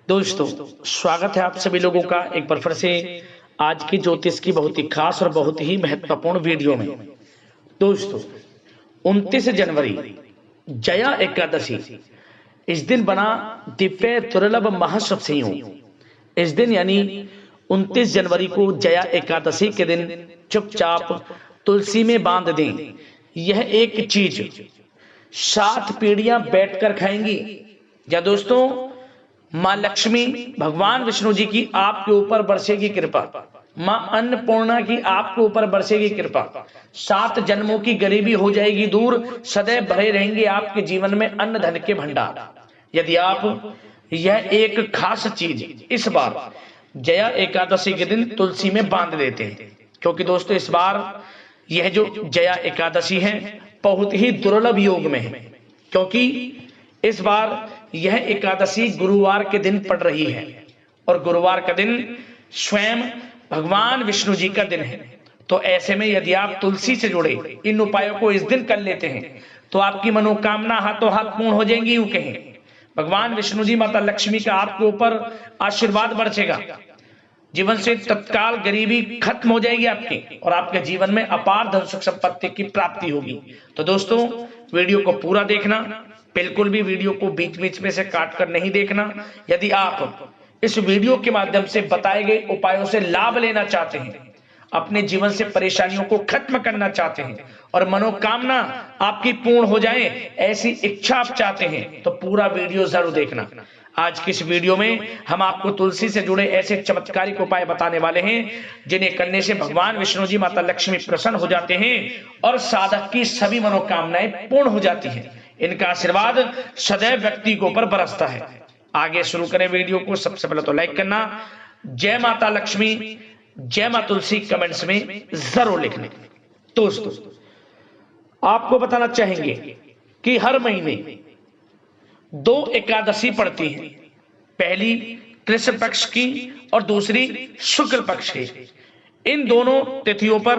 दोस्तों, स्वागत है आप सभी लोगों का एक बार फिर से आज की ज्योतिष की बहुत ही खास और बहुत ही महत्वपूर्ण वीडियो में। दोस्तों, 29 जनवरी जया एकादशी, इस दिन बना दिव्य दुर्लभ महाशुभ संयोग। इस दिन यानी 29 जनवरी को जया एकादशी के दिन चुपचाप तुलसी में बांध दें। यह एक चीज 7 पीढ़ियां बैठकर खाएंगी। या दोस्तों, माँ लक्ष्मी भगवान विष्णु जी की आपके ऊपर बरसेगी कृपा, माँ अन्नपूर्णा की आपके ऊपर बरसेगी कृपा, 7 जन्मों की गरीबी हो जाएगी दूर, सदैव भरे रहेंगे आपके जीवन में अन्न धन के भंडार। यदि आप यह एक खास चीज इस बार जया एकादशी के दिन तुलसी में बांध देते हैं, क्योंकि दोस्तों इस बार यह जो जया एकादशी है बहुत ही दुर्लभ योग में है, क्योंकि इस बार यह एकादशी गुरुवार के दिन पड़ रही है और गुरुवार का दिन स्वयं भगवान विष्णु जी का दिन है। तो ऐसे में यदि आप तुलसी से जुड़े इन उपायों को इस दिन कर लेते हैं तो आपकी मनोकामना हाथों हाथ पूर्ण हो जाएंगी। यूं कहें, भगवान विष्णु जी माता लक्ष्मी का आपके ऊपर आशीर्वाद बरसेगा, जीवन से तत्काल गरीबी खत्म हो जाएगी आपकी और आपके जीवन में अपार धन सुख संपत्ति की प्राप्ति होगी। तो दोस्तों, वीडियो को पूरा देखना, बिल्कुल भी वीडियो को बीच बीच में से काट कर नहीं देखना। यदि आप इस वीडियो के माध्यम से बताए गए उपायों से लाभ लेना चाहते हैं, अपने जीवन से परेशानियों को खत्म करना चाहते हैं और मनोकामना आपकी पूर्ण हो जाए, ऐसी इच्छा आप चाहते हैं, तो पूरा वीडियो जरूर देखना। आज की इस वीडियो में हम आपको तुलसी से जुड़े ऐसे चमत्कारिक उपाय बताने वाले हैं जिन्हें करने से भगवान विष्णु जी माता लक्ष्मी प्रसन्न हो जाते हैं और साधक की सभी मनोकामनाएं पूर्ण हो जाती हैं। इनका आशीर्वाद सदैव व्यक्ति के ऊपर बरसता है। आगे शुरू करें वीडियो को। सबसे पहले तो लाइक करना, जय माता लक्ष्मी, जय मां तुलसी कमेंट्स में जरूर लिखना। दोस्तों, आपको बताना चाहेंगे कि हर महीने 2 एकादशी पड़ती हैं, पहली कृष्ण पक्ष की और दूसरी शुक्ल पक्ष की। इन दोनों तिथियों पर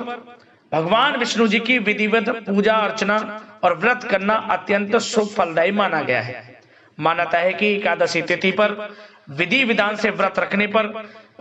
भगवान विष्णु जी की विधिवत पूजा अर्चना और व्रत करना अत्यंत शुभ फलदायी माना गया है। मान्यता है कि एकादशी तिथि पर विधि विधान से व्रत रखने पर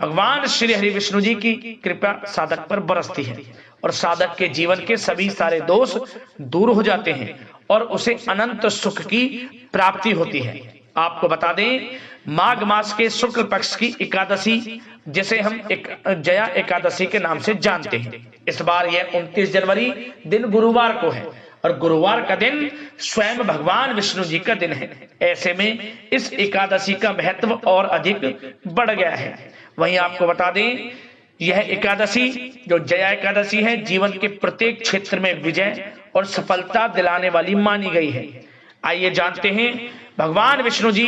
भगवान श्री हरि विष्णु जी की कृपा साधक पर बरसती है और साधक के जीवन के सभी सारे दोष दूर हो जाते हैं और उसे अनंत सुख की प्राप्ति होती है। आपको बता दें, माघ मास के शुक्ल पक्ष की एकादशी, जिसे हम जया एकादशी के नाम से जानते हैं, इस बार यह 29 जनवरी दिन गुरुवार को है और गुरुवार का दिन स्वयं भगवान विष्णु जी का दिन है। ऐसे में इस एकादशी का महत्व और अधिक बढ़ गया है। वहीं आपको बता दें, यह एकादशी जो जया एकादशी है जीवन के प्रत्येक क्षेत्र में विजय और सफलता दिलाने वाली मानी गई है। आइए जानते हैं भगवान विष्णु जी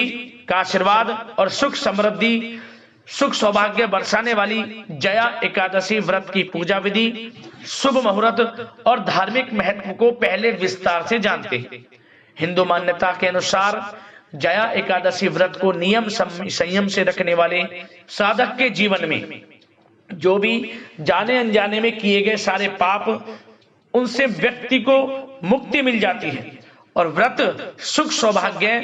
का आशीर्वाद और सुख समृद्धि सुख सौभाग्य बरसाने वाली जया एकादशी व्रत की पूजा विधि, शुभ मुहूर्त और धार्मिक महत्व को पहले विस्तार से जानते हैं। हिंदू मान्यता के अनुसार जया एकादशी व्रत को नियम संयम से रखने वाले साधक के जीवन में जो भी जाने अनजाने में किए गए सारे पाप, उनसे व्यक्ति को मुक्ति मिल जाती है और व्रत सुख सौभाग्य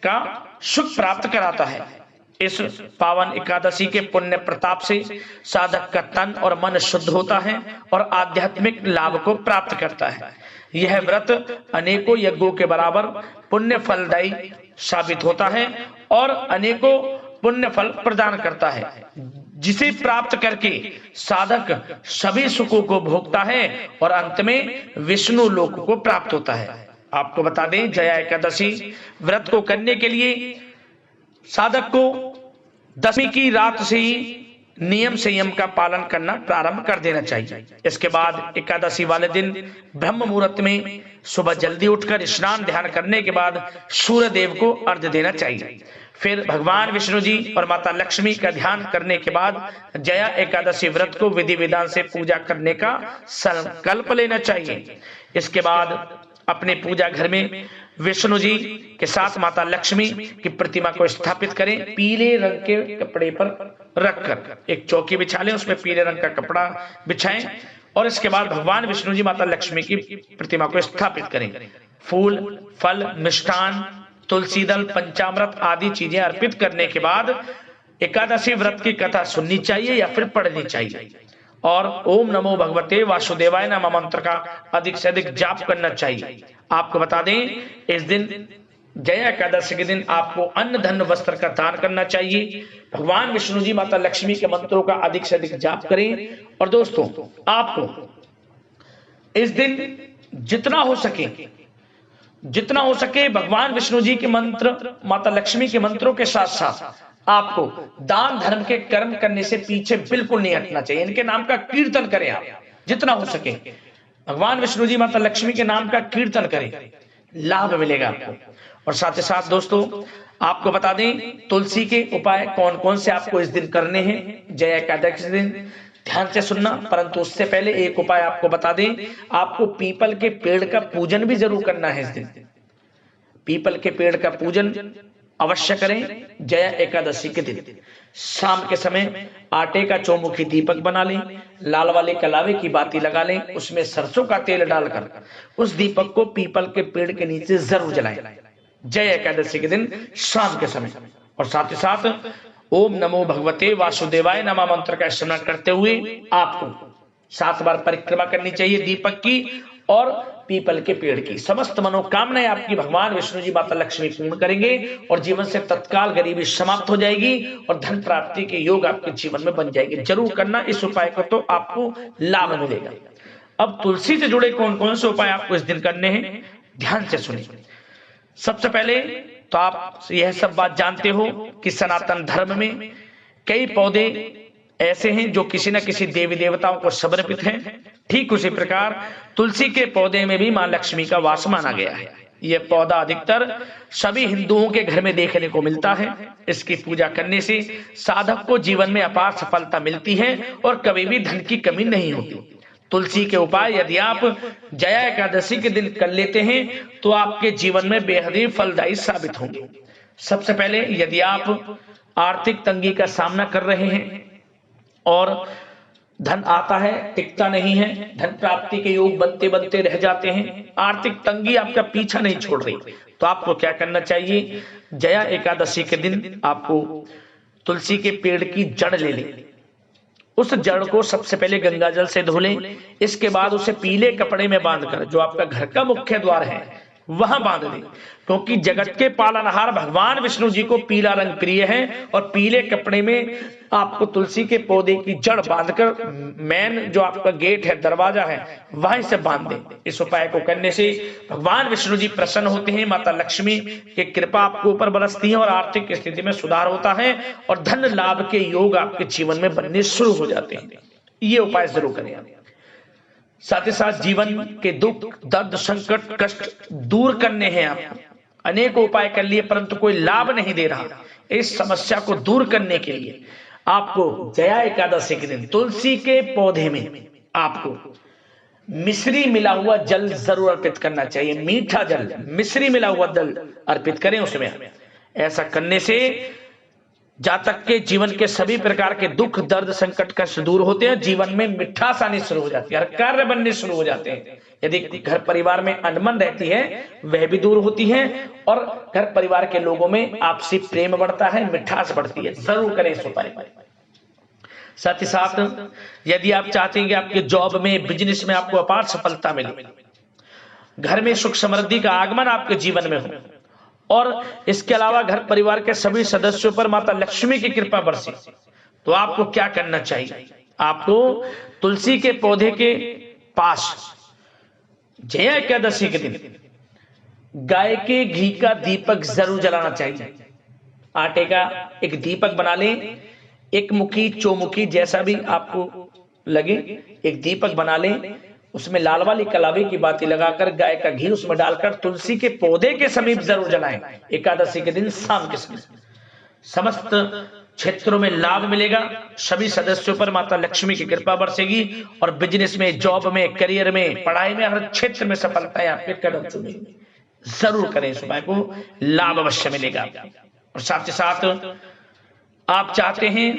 का सुख प्राप्त कराता है। इस पावन एकादशी के पुण्य प्रताप से साधक का तन और मन शुद्ध होता है और आध्यात्मिक लाभ को प्राप्त करता है। यह व्रत अनेकों यज्ञों के बराबर पुण्य फलदायी साबित होता है और अनेकों पुण्य फल प्रदान करता है, जिसे प्राप्त करके साधक सभी सुखों को भोगता है और अंत में विष्णु लोक को प्राप्त होता है। आपको बता दें, जया एकादशी व्रत को करने के लिए साधक को दशमी की रात से ही नियम संयम का पालन करना प्रारंभ कर देना चाहिए। इसके बाद एकादशी वाले दिन ब्रह्म मुहूर्त में सुबह जल्दी उठकर स्नान ध्यान करने के बाद सूर्य देव को अर्घ्य देना चाहिए। फिर भगवान विष्णु जी और माता लक्ष्मी का ध्यान करने के बाद जया एकादशी व्रत को विधि विधान से पूजा करने का संकल्प लेना चाहिए। इसके बाद अपने पूजा घर में विष्णु जी के साथ माता लक्ष्मी की प्रतिमा को स्थापित करें। पीले रंग के कपड़े पर रखकर एक चौकी बिछा लें, उसमें पीले रंग का कपड़ा बिछाएं और इसके बाद भगवान विष्णु जी माता लक्ष्मी की प्रतिमा को स्थापित करें। फूल, फल, मिष्ठान, तुलसी दल, पंचामृत आदि चीजें अर्पित करने के बाद एकादशी व्रत की कथा सुननी चाहिए या फिर पढ़नी चाहिए। और ओम नमो भगवते वासुदेवाय नमः मंत्र का अधिक से अधिक जाप करना चाहिए। आपको बता दें, इस दिन जया एकादशी के दिन आपको अन्न धन वस्त्र का दान करना चाहिए। भगवान विष्णु जी, माता लक्ष्मी के मंत्रों का अधिक से अधिक जाप करें। और दोस्तों, आपको इस दिन जितना हो सके भगवान विष्णु जी के मंत्र, माता लक्ष्मी के मंत्रों के साथ साथ आपको दान धर्म के कर्म करने से पीछे बिल्कुल नहीं हटना चाहिए। इनके नाम का कीर्तन करें आप, जितना हो सके भगवान विष्णु जी, माता लक्ष्मी के नाम का कीर्तन करें, लाभ मिलेगा आपको। और साथ ही साथ दोस्तों, आपको बता दें तुलसी के उपाय कौन कौन से आपको इस दिन करने हैं जया एकादशी के दिन, ध्यान से सुनना। परंतु उससे पहले एक उपाय आपको बता दें, आपको पीपल के पेड़ का पूजन भी जरूर करना है इस दिन। पीपल के पेड़ का पूजन अवश्य करें जया एकादशी के दिन। शाम के समय आटे का चौमुखी दीपक बना लें, लाल वाले कलावे की बाती लगा लें, उसमें सरसों का तेल डालकर उस दीपक को पीपल के पेड़ के नीचे जरूर जलाएं जया एकादशी के दिन शाम के समय। और साथ ही साथ ओम नमो भगवते वासुदेवाय नमः मंत्र का स्मरण करते हुए आपको 7 बार परिक्रमा करनी चाहिए दीपक की और पीपल के पेड़ की। समस्त मनोकामनाएं आपकी भगवान विष्णु जी, माता लक्ष्मी पूर्ण करेंगे और जीवन से तत्काल गरीबी समाप्त हो जाएगी और धन प्राप्ति के योग आपके जीवन में बन जाएंगे। जरूर करना इस उपाय को, तो आपको लाभ मिलेगा। अब तुलसी से जुड़े कौन कौन से उपाय आपको इस दिन करने हैं, ध्यान से सुनिए। सबसे पहले तो आप यह सब बात जानते हो कि सनातन धर्म में कई पौधे ऐसे हैं जो किसी न किसी देवी देवताओं को समर्पित हैं। ठीक उसी प्रकार तुलसी के पौधे में भी मां लक्ष्मी का वास माना गया है। यह पौधा अधिकतर सभी हिंदुओं के घर में देखने को मिलता है। इसकी पूजा करने से साधक को जीवन में अपार सफलता मिलती है और कभी भी धन की कमी नहीं होती। तुलसी के उपाय यदि आप जया एकादशी के दिन कर लेते हैं तो आपके जीवन में बेहद ही फलदायी साबित होंगे। सबसे पहले, यदि आप आर्थिक तंगी का सामना कर रहे हैं और धन आता है टिकता नहीं है, धन प्राप्ति के योग बनते बनते रह जाते हैं, आर्थिक तंगी आपका पीछा नहीं छोड़ रही, तो आपको क्या करना चाहिए, जया एकादशी के दिन आपको तुलसी के पेड़ की जड़ ले लें। उस जड़ को सबसे पहले गंगा जल से धो लें। इसके बाद उसे पीले कपड़े में बांधकर जो आपका घर का मुख्य द्वार है वहां बांध दें, क्योंकि जगत के पालनहार भगवान विष्णु जी को पीला रंग प्रिय है। और पीले कपड़े में आपको तुलसी के पौधे की जड़ बांधकर मेन जो आपका गेट है, दरवाजा है, वहीं से बांध दें। इस उपाय को करने से भगवान विष्णु जी प्रसन्न होते हैं, माता लक्ष्मी की कृपा आपके ऊपर बरसती है और आर्थिक स्थिति में सुधार होता है और धन लाभ के योग आपके जीवन में बनने शुरू हो जाते हैं। ये उपाय जरूर करें। साथ ही साथ जीवन के दुख, दर्द, संकट, कष्ट दूर करने हैं आपको। अनेक उपाय कर लिए परंतु कोई लाभ नहीं दे रहा। इस समस्या को दूर करने के लिए आपको जया एकादशी के दिन तुलसी के पौधे में आपको मिश्री मिला हुआ जल जरूर अर्पित करना चाहिए। मीठा जल, मिश्री मिला हुआ जल अर्पित करें उसमें। ऐसा करने से जातक के जीवन के सभी प्रकार के दुख, दर्द, संकट कष्ट दूर होते हैं, जीवन में मिठास आनी शुरू हो जाती है, हर कार्य बनने शुरू हो जाते हैं। यदि घर परिवार में अनबन रहती है वह भी दूर होती है और घर परिवार के लोगों में आपसी प्रेम बढ़ता है, मिठास बढ़ती है। जरूर करें इस उपाय। साथ ही साथ यदि आप चाहते हैं कि आपके जॉब में, बिजनेस में आपको अपार सफलता मिले, घर में सुख समृद्धि का आगमन आपके जीवन में हो और इसके अलावा घर परिवार के सभी सदस्यों पर माता लक्ष्मी की कृपा बरसे, तो आपको क्या करना चाहिए, आपको तुलसी के पौधे के पास जया एकादशी के दिन गाय के घी का दीपक जरूर जलाना चाहिए। आटे का एक दीपक बना लें, एक मुखी, चौमुखी, जैसा भी आपको लगे, एक दीपक बना लें। उसमें लाल वाली कलावे की बाती लगाकर गाय का घी उसमें डालकर तुलसी के पौधे के समीप जरूर जलाएं एकादशी के दिन शाम के समय। समस्त क्षेत्रों में लाभ मिलेगा, सभी सदस्यों पर माता लक्ष्मी की कृपा बरसेगी और बिजनेस में, जॉब में, करियर में, पढ़ाई में, हर क्षेत्र में सफलताएं आपके कदम चुमेंगी। जरूर करें इस उपाय को, लाभ अवश्य मिलेगा। और साथ ही साथ आप चाहते हैं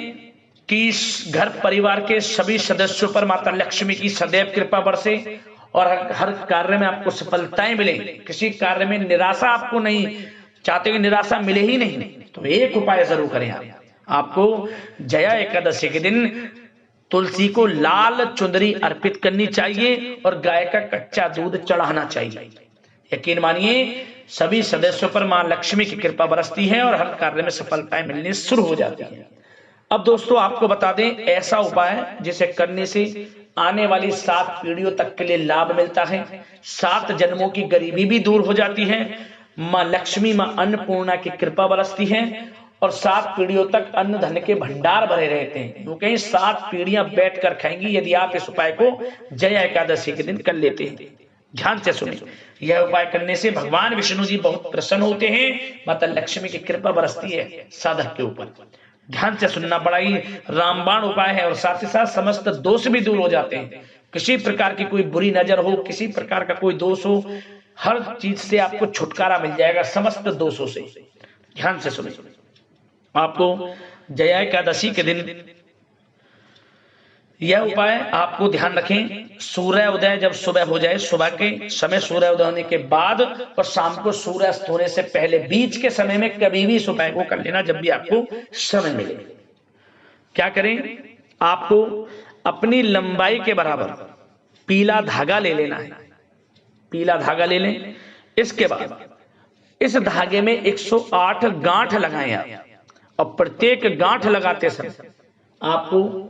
कि घर परिवार के सभी सदस्यों पर माता लक्ष्मी की सदैव कृपा बरसे और हर कार्य में आपको सफलताएं मिले, किसी कार्य में निराशा आपको नहीं चाहते हो कि निराशा मिले ही नहीं, तो एक उपाय जरूर करें आपको जया एकादशी के दिन तुलसी को लाल चुंदरी अर्पित करनी चाहिए और गाय का कच्चा दूध चढ़ाना चाहिए। यकीन मानिए सभी सदस्यों पर मां लक्ष्मी की कृपा बरसती है और हर कार्य में सफलताएं मिलनी शुरू हो जाती है। अब दोस्तों आपको बता दें, ऐसा उपाय जिसे करने से आने वाली 7 पीढ़ियों तक के लिए लाभ मिलता है, 7 जन्मों की गरीबी भी दूर हो जाती है, मां लक्ष्मी मां अन्नपूर्णा की कृपा बरसती है और 7 पीढ़ियों तक अन्न धन के भंडार भरे रहते हैं, क्योंकि 7 पीढ़ियां बैठकर खाएंगी यदि आप इस उपाय को जया एकादशी के दिन कर लेते हैं। ध्यान से सुनिए, यह उपाय करने से भगवान विष्णु जी बहुत प्रसन्न होते हैं, माता लक्ष्मी की कृपा बरसती है साधक के ऊपर। ध्यान से सुनना, बड़ा ही रामबाण उपाय है और साथ ही साथ समस्त दोष भी दूर हो जाते हैं। किसी प्रकार की कोई बुरी नजर हो, किसी प्रकार का कोई दोष हो, हर चीज से आपको छुटकारा मिल जाएगा, समस्त दोषों से। ध्यान से सुनिए, आपको जया एकादशी के दिन यह उपाय आपको ध्यान रखें, सूर्य उदय जब सुबह हो जाए, सुबह के समय सूर्य उदय होने के बाद और शाम को सूर्य अस्त होने से पहले, बीच के समय में कभी भी इस उपाय को कर लेना जब भी आपको समय मिले। क्या करें, आपको अपनी लंबाई के बराबर पीला धागा ले लेना है, पीला धागा ले लें। इसके बाद इस धागे में 108 गांठ लगाएं आप, और प्रत्येक गांठ लगाते समय आपको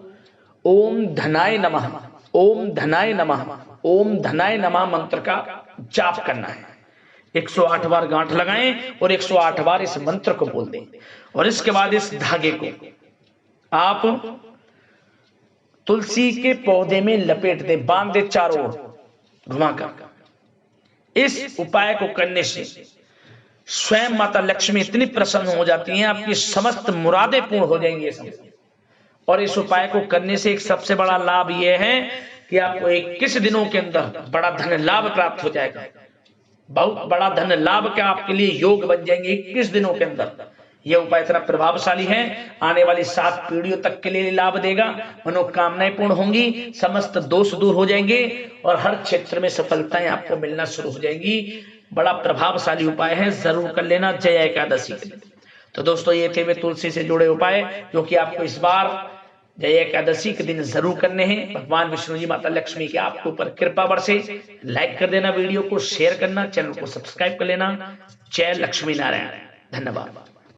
ओम धनाय नमः, ओम धनाय नमः, ओम धनाय नमः मंत्र का जाप करना है। 108 बार गांठ लगाएं और 108 बार इस मंत्र को बोल दें और इसके बाद इस धागे को आप तुलसी के पौधे में लपेट दें, बांध दें चारों ओर घुमाकर। इस उपाय को करने से स्वयं माता लक्ष्मी इतनी प्रसन्न हो जाती हैं, आपकी समस्त मुरादें पूर्ण हो जाएंगी। और इस उपाय को करने से एक सबसे बड़ा लाभ यह है कि आपको 21 दिनों के अंदर बड़ा धन लाभ प्राप्त हो जाएगा। बहुत बड़ा धन लाभ का आपके लिए योग बन जाएंगे 21 दिनों के अंदर। यह उपाय इतना प्रभावशाली है, आने वाली 7 पीढ़ियों तक के लिए लाभ देगा, मनोकामनाएं पूर्ण होंगी, समस्त दोष दूर हो जाएंगे और हर क्षेत्र में सफलताएं आपको मिलना शुरू हो जाएंगी। बड़ा प्रभावशाली उपाय है, जरूर कर लेना जया एकादशी के दिन। तो दोस्तों ये थे वे तुलसी से जुड़े उपाय जो कि आपको इस बार जया एकादशी के दिन जरूर करने हैं। भगवान विष्णु जी माता लक्ष्मी की आपके ऊपर कृपा बरसे। लाइक कर देना, वीडियो को शेयर करना, चैनल को सब्सक्राइब कर लेना। जय लक्ष्मी नारायण। धन्यवाद।